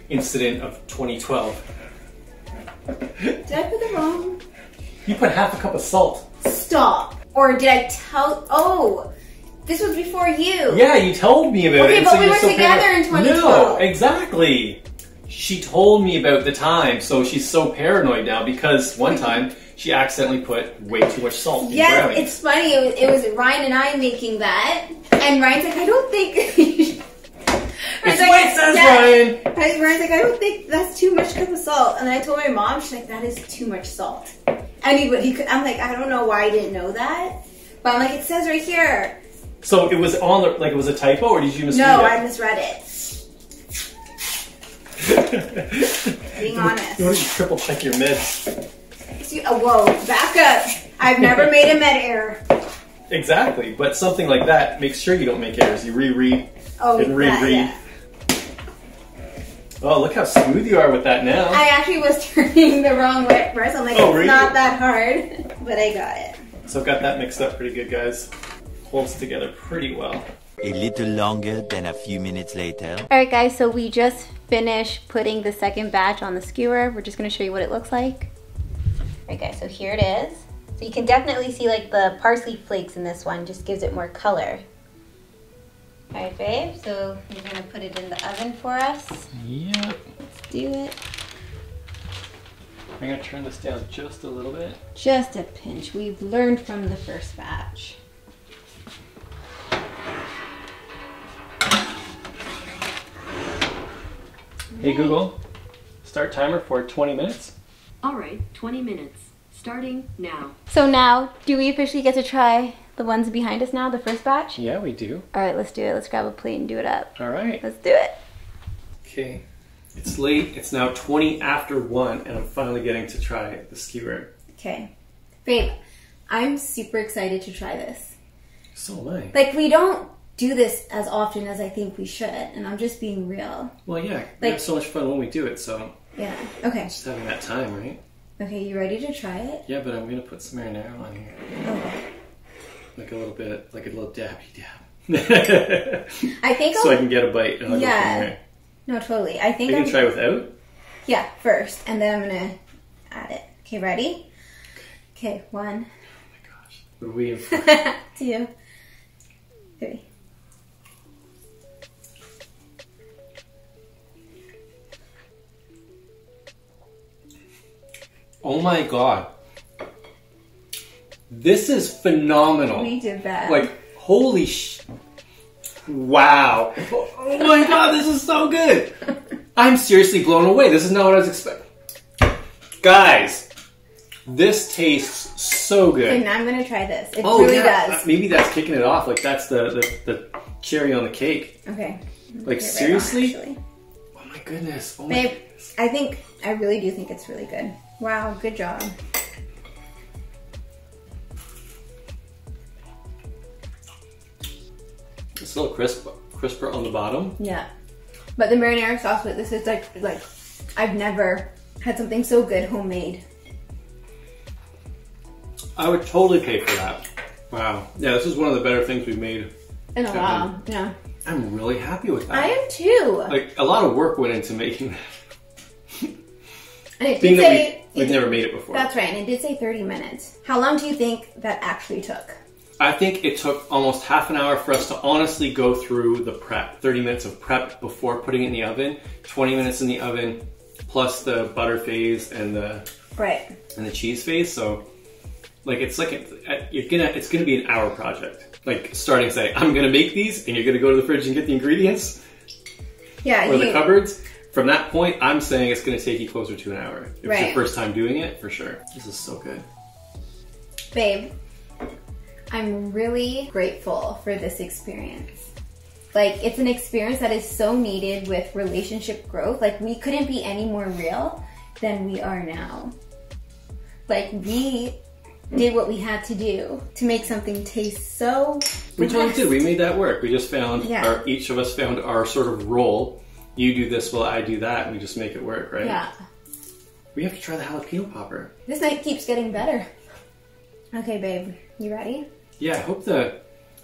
incident of 2012. Did I put the wrong? You put half a cup of salt. Stop. Or did I tell? Oh, this was before you. Yeah, you told me about it. Okay, but we were together in 2012. No, exactly. She told me about the time, so she's so paranoid now because one time she accidentally put way too much salt in Yes, brownies. it's funny. It was Ryan and I making that, and Ryan's like, I don't think. It's what it says, Ryan. Ryan's like, I don't think that's too much cup of salt, and I told my mom, she's like, that is too much salt. And I'm like, I don't know why I didn't know that, but I'm like, it says right here. So it was on the, like it was a typo, or did you misread No, it? I misread it. Being honest. You want to triple check your meds. Whoa, back up. I've never made a med error. Exactly, but something like that, make sure you don't make errors. You reread and reread. Yeah. Oh, look how smooth you are with that now. I actually was turning the wrong way at first. I'm like, it's not that hard, but I got it. So I've got that mixed up pretty good, guys. Holds together pretty well. A little longer than a few minutes later. Alright guys, so we just finished putting the second batch on the skewer. We're just going to show you what it looks like. Alright guys, so here it is. So you can definitely see like the parsley flakes in this one, just gives it more color. Alright babe, so you're going to put it in the oven for us. Yeah. Let's do it. I'm going to turn this down just a little bit. Just a pinch. We've learned from the first batch. Hey Google, start timer for 20 minutes. All right, 20 minutes. Starting now. So now, do we officially get to try the ones behind us now, the first batch? Yeah, we do. Alright, let's do it. Let's grab a plate and do it up. All right. Let's do it. Okay. It's late. It's now 20 after 1, and I'm finally getting to try the skewer. Okay. Babe, I'm super excited to try this. So am I. Like, we don't do this as often as I think we should, and I'm just being real. Well, yeah. We have so much fun when we do it, so Yeah. Okay. just having that time, right? Okay, you ready to try it? Yeah, but I'm going to put some marinara on here. Okay. Like a little bit, like a little dabby dab. I think so I can get a bite and I'll go from Yeah. there. No, totally. I think You can try without? Yeah, first, and then I'm gonna add it. Okay, ready? Okay, 1. Oh my gosh. What are we in for? 2, 3. Oh my god. This is phenomenal. We did that. Like, holy wow. Oh my god, this is so good. I'm seriously blown away. This is not what I was expecting. Guys, this tastes so good. And I'm gonna try this. It really does. Maybe that's kicking it off. Like, that's the cherry on the cake. Okay. Like, Get it seriously? right on, actually. Oh my goodness. Oh my Babe, goodness. I really do think it's really good. Wow, good job. It's a little crisper on the bottom. Yeah. But the marinara sauce with this is like I've never had something so good homemade. I would totally pay for that. Wow. Yeah, this is one of the better things we've made. In a while, yeah. I'm really happy with that. I am too. Like, a lot of work went into making that. And it Being did that say we've never made it before. That's right, and it did say 30 minutes. How long do you think that actually took? I think it took almost half an hour for us to honestly go through the prep. 30 minutes of prep before putting it in the oven, 20 minutes in the oven, plus the butter phase and the cheese phase. So, like, it's gonna be an hour project. Like, starting say, I'm gonna make these, and you're gonna go to the fridge and get the ingredients. Yeah, or the cupboards. From that point, I'm saying it's gonna take you closer to an hour. If it's your first time doing it, for sure. This is so good. Babe, I'm really grateful for this experience. Like, it's an experience that is so needed with relationship growth. Like, we couldn't be any more real than we are now. Like, we did what we had to do to make something taste so We totally did. We made that work. We just found, Yeah. each of us found our sort of role you do this while I do that, and we just make it work, right? Yeah. We have to try the jalapeno popper. This night keeps getting better. Okay, babe, you ready? Yeah, I hope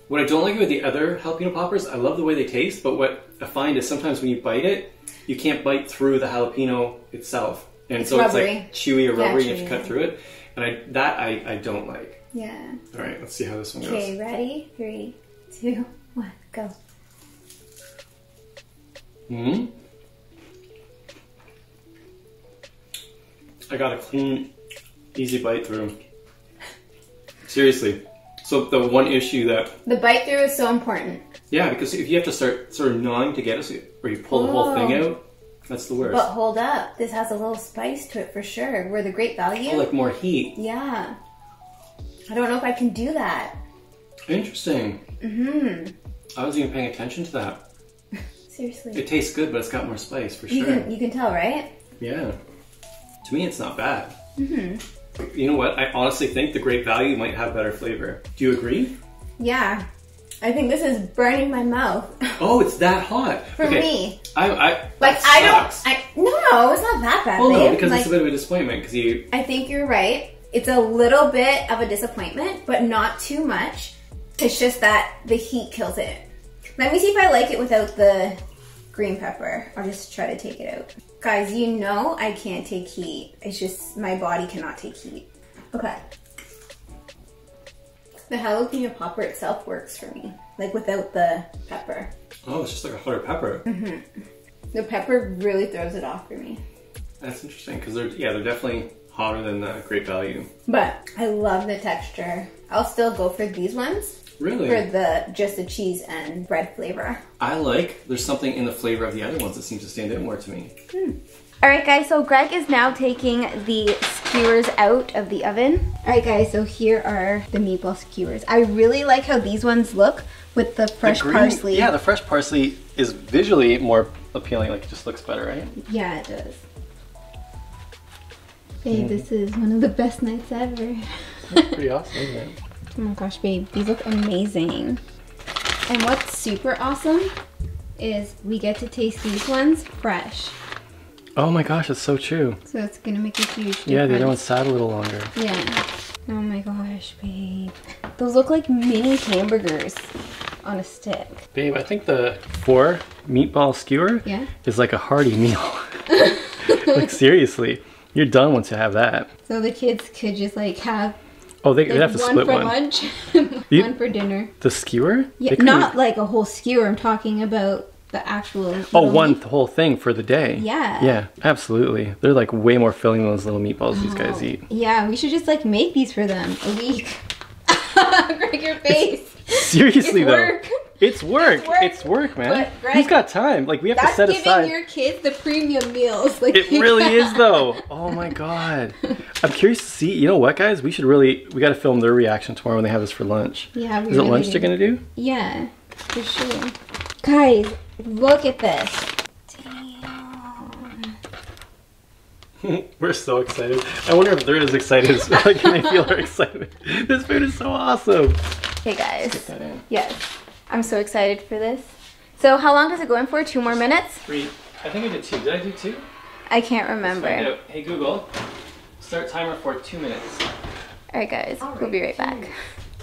what I don't like about the other jalapeno poppers, I love the way they taste, but what I find is sometimes when you bite it, you can't bite through the jalapeno itself. And so rubbery. It's like chewy or rubbery, you have to chewy. cut through it. And I don't like. Yeah. All right, let's see how this one goes. Okay, ready? 3, 2, 1, go. Hmm. I got a clean, easy bite through. Seriously. So the one issue that... The bite through is so important. Yeah, because if you have to start sort of gnawing to get it, or you pull the whole thing out, that's the worst. But hold up, this has a little spice to it for sure. Where the Great Value... Oh, like more heat. Yeah. I don't know if I can do that. Interesting. Mm-hmm. I wasn't even paying attention to that. Seriously. It tastes good, but it's got more spice, for sure. You can tell, right? Yeah. To me, it's not bad. Mm-hmm. You know what? I honestly think the Great Value might have better flavor. Do you agree? Yeah. I think this is burning my mouth. Oh, it's that hot. For me. No, it's not that bad, well, babe. no, because like, it's a bit of a disappointment, because you... I think you're right. It's a little bit of a disappointment, but not too much. It's just that the heat kills it. Let me see if I like it without the green pepper. I'll just try to take it out. Guys, you know I can't take heat. It's just my body cannot take heat. Okay. The jalapeno popper itself works for me, like without the pepper. Oh, it's just like a hotter pepper. Mm-hmm. The pepper really throws it off for me. That's interesting, because they're definitely hotter than the Great Value. But I love the texture. I'll still go for these ones. Really? For just the cheese and bread flavor. There's something in the flavor of the other ones that seems to stand out more to me. Alright guys, so Greg is now taking the skewers out of the oven. Alright guys, so here are the meatball skewers. I really like how these ones look with the fresh parsley. Yeah, the fresh parsley is visually more appealing, like it just looks better, right? Yeah, it does. Babe, this is one of the best nights ever. That's pretty awesome, isn't it? Oh my gosh, babe, these look amazing. And what's super awesome is we get to taste these ones fresh. Oh my gosh, that's so true. So it's gonna make a huge difference. Yeah, the other one sat a little longer. Yeah. Oh my gosh, babe. Those look like mini hamburgers on a stick. Babe, I think the 4 meatball skewer is like a hearty meal. Like seriously, you're done once you have that. So the kids could just like have they'd have to split one. One for lunch, one for dinner. The skewer? Yeah, not like a whole skewer. I'm talking about the actual... the whole thing for the day. Yeah. Yeah, absolutely. They're like way more filling than those little meatballs these guys eat. Yeah, we should just like make these for them a week. Greg, your face. Seriously though. Work. It's work. It's work, man. But, Greg, who's got time? Like we have to set aside. That's giving your kids the premium meals. Like it really is though. Oh my god. I'm curious to see. You know what, guys? We got to film their reaction tomorrow when they have this for lunch. Yeah. Is it lunch they're gonna do? Yeah, for sure. Guys, look at this. Damn. We're so excited. I wonder if they're as excited as like they feel are excited. This food is so awesome. Hey guys. Get that in. Yes. I'm so excited for this. So how long does it go in for? 2 more minutes? 3. I think I did 2. Did I do 2? I can't remember. Hey Google, start timer for 2 minutes. Alright guys, we'll be right back.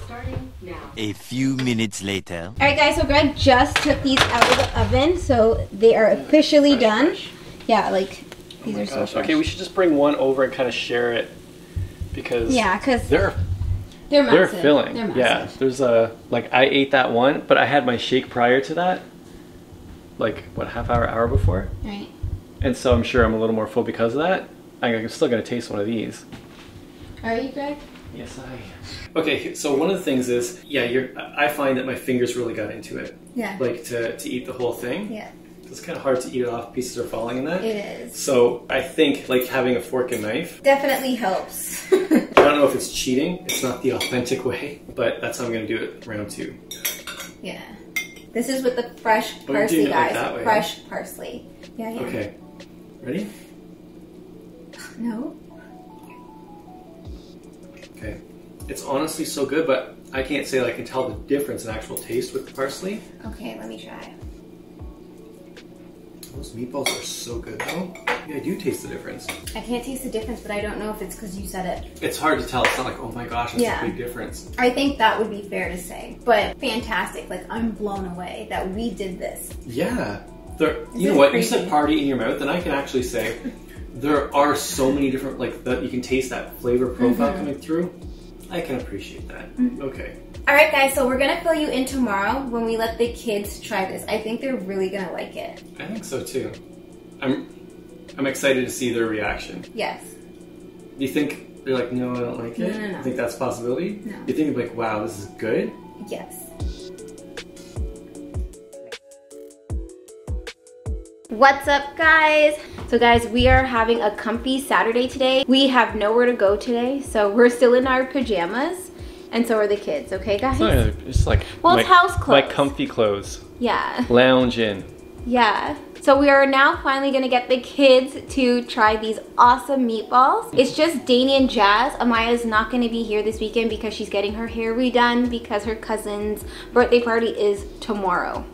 Starting now. A few minutes later. Alright guys, so Greg just took these out of the oven, so they are officially done. Fresh. Yeah, like these are so fresh. Okay, we should just bring one over and kind of share it because they're massive. They're filling. They're massive. Yeah, there's a I ate that one, but I had my shake prior to that, like what, half hour before. Right. And so I'm sure I'm a little more full because of that. I'm still gonna taste one of these. Are you, Greg? Yes, I am. Okay, so one of the things is, I find that my fingers really got into it. Yeah. Like to eat the whole thing. Yeah. It's kind of hard to eat it off. Pieces are falling in that. It is. So I think like having a fork and knife definitely helps. I don't know if it's cheating. It's not the authentic way, but that's how I'm going to do it round 2. Yeah. This is with the fresh parsley, guys. Like fresh parsley. Yeah, yeah. Okay. Ready? No. Okay. It's honestly so good, but I can't say that I can tell the difference in actual taste with the parsley. Okay, let me try. Those meatballs are so good though. Yeah, I do taste the difference. I can't taste the difference, but I don't know if it's because you said it. It's hard to tell. It's not like, oh my gosh, it's a big difference. I think that would be fair to say. But fantastic. Like, I'm blown away that we did this. Yeah. You know what? Crazy. You said party in your mouth, and I can actually say there are so many different, like, that you can taste that flavor profile coming through. I can appreciate that. Okay. All right, guys, so we're gonna fill you in tomorrow when we let the kids try this. I think they're really gonna like it. I think so too. I'm excited to see their reaction. Yes. Do you think they're like, no, I don't like it? No. You think that's a possibility? No. You think like, wow, this is good? Yes. What's up, guys? So guys, we are having a comfy Saturday today. We have nowhere to go today, so we're still in our pajamas, and so are the kids, okay guys? It's like, well, it's house clothes. Like comfy clothes. Yeah. Lounge in. Yeah. So we are now finally gonna get the kids to try these awesome meatballs. It's just Dani and Jazz. Amaya's not gonna be here this weekend because she's getting her hair redone because her cousin's birthday party is tomorrow.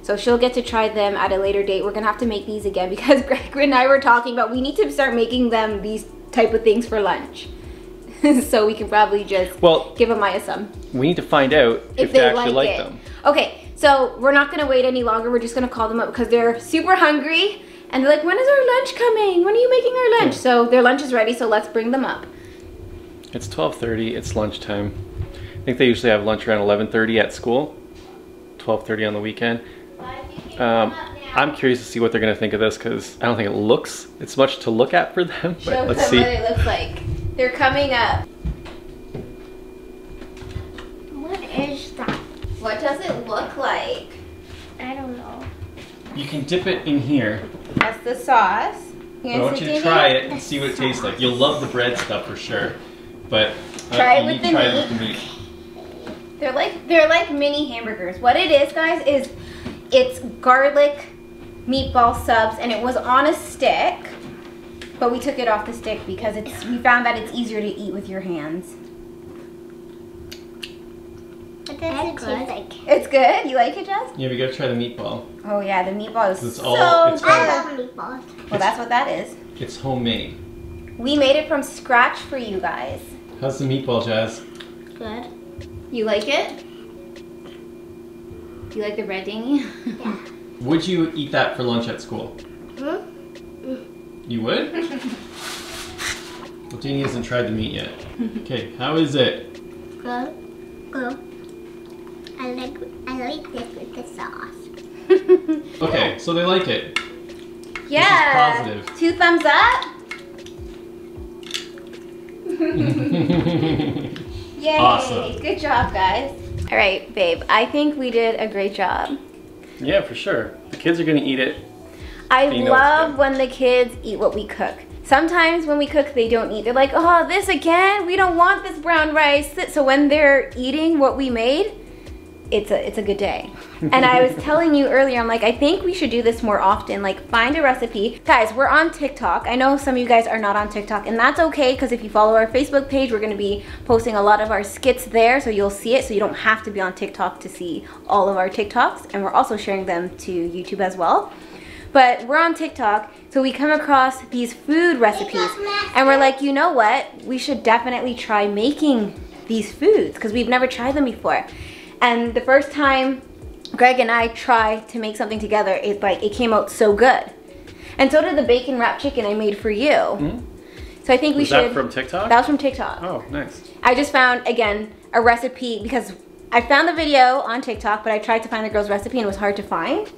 So she'll get to try them at a later date. We're gonna have to make these again because Greg and I were talking about we need to start making them these type of things for lunch. So we can probably just give Amaya some. We need to find out if they actually like them. Okay, so we're not gonna wait any longer. We're just gonna call them up because they're super hungry and they're like, when is our lunch coming? When are you making our lunch? So their lunch is ready, so let's bring them up. It's 12:30, it's lunchtime. I think they usually have lunch around 11:30 at school, 12:30 on the weekend. I'm curious to see what they're gonna think of this because I don't think it's much to look at for them, but Show let's them see. what it looks like. They're coming up. What is that? What does it look like? I don't know. You can dip it in here. That's the sauce. I want you to try it and see what it tastes like. You'll love the bread stuff for sure, but try it you with need to the try it with the meat. They're like mini hamburgers. What it is, guys, is it's garlic meatball subs, and it was on a stick, but we took it off the stick because we found that it's easier to eat with your hands. What does it taste like? It's good? You like it, Jess? Yeah, we gotta try the meatball. Oh yeah, the meatball is It's so all- good. I love meatballs. Well, that's what that is. It's homemade. We made it from scratch for you guys. How's the meatball, Jazz? Good. You like it? You like the bread, Dani? Yeah. Would you eat that for lunch at school? You would? Well, Dani hasn't tried the meat yet. Okay, how is it? Good. Good. I like this with the sauce. Okay, so they like it. Yeah. This is positive. 2 thumbs up. Yay. Awesome. Good job, guys. All right, babe. I think we did a great job. Yeah, for sure. The kids are gonna eat it. I You know it's love good. when the kids eat what we cook. Sometimes when we cook, they don't eat. They're like, oh, this again? We don't want this brown rice. So when they're eating what we made, it's a good day. And I was telling you earlier, I'm like, I think we should do this more often. Like, find a recipe. Guys, we're on TikTok. I know some of you guys are not on TikTok, and that's okay, because if you follow our Facebook page, we're gonna be posting a lot of our skits there, so you'll see it, so you don't have to be on TikTok to see all of our TikToks, and we're also sharing them to YouTube as well. But we're on TikTok, so we come across these food recipes, and we're like, you know what? We should definitely try making these foods, because we've never tried them before. And the first time Greg and I tried to make something together, it came out so good. And so did the bacon wrapped chicken I made for you. Mm-hmm. So I think we should. Was that from TikTok? That was from TikTok. Oh, nice. I just found, again, a recipe because I found the video on TikTok, but I tried to find the girl's recipe and it was hard to find.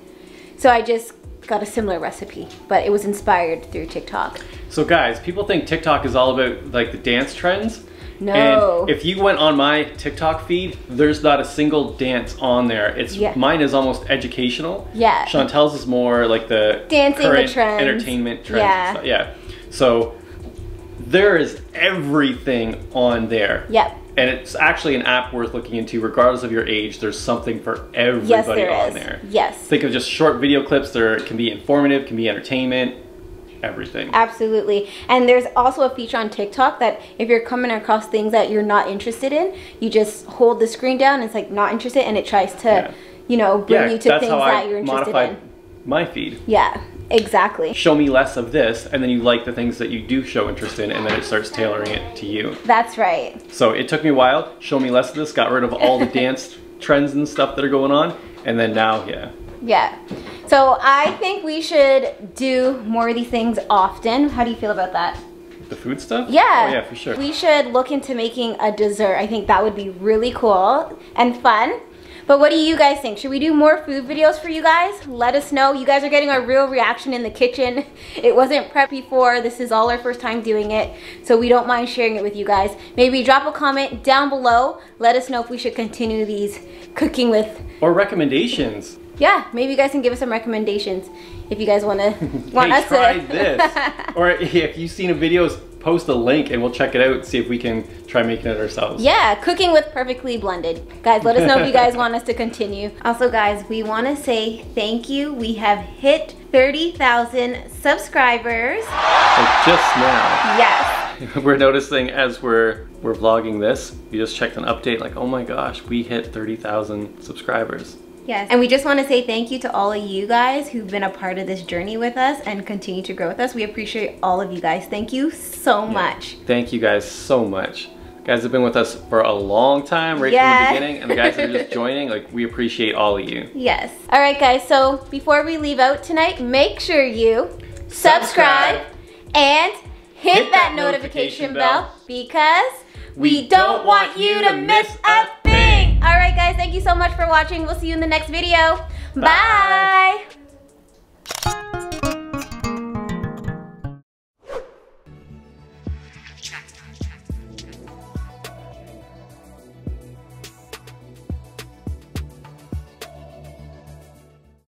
So I just got a similar recipe, but it was inspired through TikTok. So guys, people think TikTok is all about like the dance trends. No. And if you went on my TikTok feed, there's not a single dance on there. Mine is almost educational. Yeah. Chantel's is more like the dancing, current the trends, entertainment trends. Yeah. Yeah. So there is everything on there. Yep. And it's actually an app worth looking into, regardless of your age. There's something for everybody on there. Yes. Think of just short video clips. There can be informative, can be entertainment. Everything. Absolutely. And there's also a feature on TikTok that if you're coming across things that you're not interested in, you just hold the screen down and it's like not interested, and it tries to, you know, bring you to things that you're interested in. my feed. Yeah, exactly. Show me less of this, and then you like the things that you do show interest in, and then it starts tailoring it to you. That's right. So it took me a while. Show me less of this, got rid of all the dance trends and stuff that are going on, and then now, yeah. Yeah. So I think we should do more of these things often. How do you feel about that? The food stuff? Yeah. Oh yeah, for sure. We should look into making a dessert. I think that would be really cool and fun. But what do you guys think? Should we do more food videos for you guys? Let us know. You guys are getting a real reaction in the kitchen. It wasn't prepped before. This is all our first time doing it. So we don't mind sharing it with you guys. Maybe drop a comment down below. Let us know if we should continue these cooking with... Or recommendations. Yeah, maybe you guys can give us some recommendations if you guys want us to try this. Or if you've seen a video, post a link and we'll check it out and see if we can try making it ourselves. Yeah, cooking with perfectly blended. Guys, let us know if you guys want us to continue. Also, guys, we want to say thank you. We have hit 30,000 subscribers. Like just now. Yes. We're noticing as we're vlogging this, we just checked an update like, oh my gosh, we hit 30,000 subscribers. Yes, and we just want to say thank you to all of you guys who've been a part of this journey with us and continue to grow with us. We appreciate all of you guys. Thank you so much. Thank you guys so much. You guys have been with us for a long time, right from the beginning, and the guys that are just joining, like, we appreciate all of you. Yes. All right, guys, so before we leave out tonight, make sure you subscribe and hit that notification bell because we don't want you to miss a thing. All right, guys, thank you so much for watching. We'll see you in the next video. Bye. Bye.